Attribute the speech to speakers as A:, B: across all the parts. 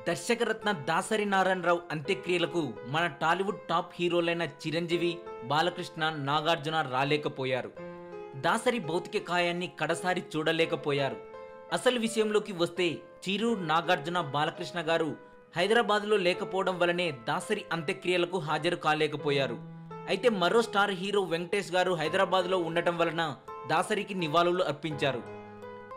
A: దర్శకరత్న దాసరి నారాయణరావు అంత్యక్రియలకు మన Tollywood top హీరోలైన Chiranjeevi, Balakrishna, Nagarjuna రాలేకపోయారు. దాసరి భౌతిక కాయాన్ని కడసారి చూడలేకపోయారు. అసలు విషయంలోకి వస్తే చిరు, నాగార్జున, బాలకృష్ణ గారు హైదరాబాద్లో లేకపోవడం వల్లనే దాసరి అంత్యక్రియలకు హాజరు కాలేకపోయారు. అయితే మరో స్టార్ హీరో వెంకటేష్ గారు హైదరాబాద్లో ఉండటం వలన దాసరికి నివాళులు అర్పించారు.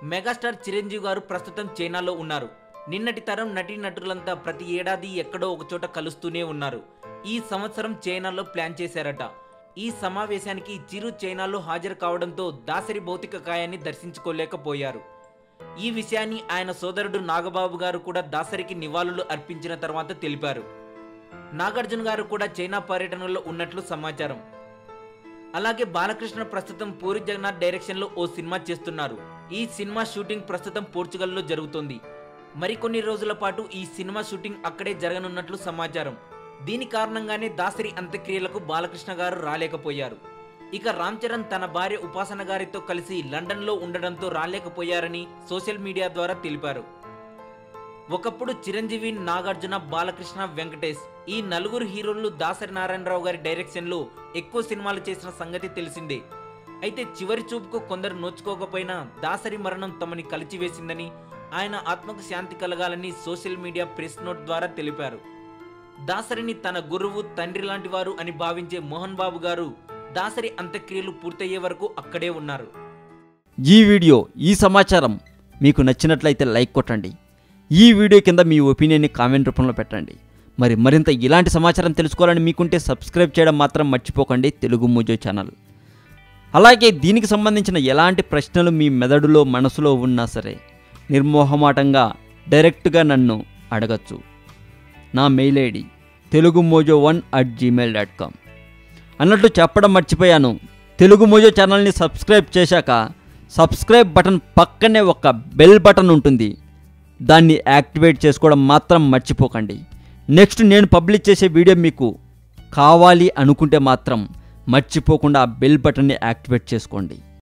A: మెగాస్టార్ చిరంజీవి గారు ప్రస్తుతం చైనాలో ఉన్నారు. నిన్నటి తరం నటీనటులంతా ప్రతి ఏడాది ఎక్కడో ఒకచోట కలుస్తూనే ఉన్నారు. ఈ సంవత్సరం చైనాలో ప్లాన్ చేశారట. ఈ సమావేశానికి చిరు చైనాలో హాజరు కావడంతో దాసరి భౌతిక కాయాన్ని దర్శించుకోలేకపోయారు. ఈ విషయాన్ని ఆయన సోదరుడు నాగబాబు గారు కూడా దాసరికి నివాళులు అర్పించిన తర్వాత తెలిపారు. నాగార్జున గారు కూడా చైనా పర్యటనలో ఉన్నట్లు సమాచారం. అలాగే బాలకృష్ణ ప్రస్తుతం పూరి జగన్నాథ్ డైరెక్షన్లో ఓ సినిమా చేస్తున్నారు. ఈ సినిమా షూటింగ్ ప్రస్తుతం పోర్చుగల్లో జరుగుతోంది. మరికొన్ని రోజుల పాటు ఈ సినిమా షూటింగ్ అక్కడే జరగనున్నట్లు సమాచారం. దీని కారణంగానే దాసరి అంత్యక్రియలకు బాలకృష్ణ గారు రాలేకపోయారు. ఇక రామ్ చరణ్ తన భార్య ఉపాసన గారితో కలిసి లండన్లో ఉండడంతో రాలేకపోయారని సోషల్ మీడియా ద్వారా తెలిపారు. ఒకప్పుడు చిరంజీవి, నాగార్జున, బాలకృష్ణ, వెంకటేష్ ఈ నలుగురు హీరోలు దాసరి నారాయణరావు గారి డైరెక్షన్లో ఎక్కువ సినిమాలు చేసిన సంగతి తెలిసిందే. అయితే చివరి చూపుకు కొందరు నోచుకోకపోయినా దాసరి మరణం తమని కలిచివేసిందని, ఆయన ఆత్మకు శాంతి కలగాలని సోషల్ మీడియా ప్రెస్ నోట్ ద్వారా తెలిపారు. దాసరిని తన గురువు, తండ్రి లాంటి వారు అని భావించే మోహన్ బాబు గారు దాసరి అంత్యక్రియలు పూర్తయ్యే వరకు అక్కడే ఉన్నారు.
B: ఈ వీడియో, ఈ సమాచారం మీకు నచ్చినట్లయితే లైక్ కొట్టండి. ఈ వీడియో కింద మీ ఒపీనియన్ని కామెంట్ రూపంలో పెట్టండి. మరింత ఇలాంటి సమాచారం తెలుసుకోవాలని మీకుంటే సబ్స్క్రైబ్ చేయడం మాత్రం మర్చిపోకండి తెలుగు మోజో ఛానల్. అలాగే దీనికి సంబంధించిన ఎలాంటి ప్రశ్నలు మీ మెదడులో, మనసులో ఉన్నా సరే నిర్మోహమాటంగా డైరెక్ట్గా నన్ను అడగచ్చు. నా మెయిల్ ఐడి telugumojo1@gmail.com. అన్నట్లు చెప్పడం మర్చిపోయాను. తెలుగు మోజో ఛానల్ని సబ్స్క్రైబ్ చేశాక సబ్స్క్రైబ్ బటన్ పక్కనే ఒక బెల్ బటన్ ఉంటుంది. దాన్ని యాక్టివేట్ చేసుకోవడం మాత్రం మర్చిపోకండి. నెక్స్ట్ నేను పబ్లిష్ చేసే వీడియో మీకు కావాలి అనుకుంటే మాత్రం మర్చిపోకుండా ఆ బెల్ బటన్ని యాక్టివేట్ చేసుకోండి.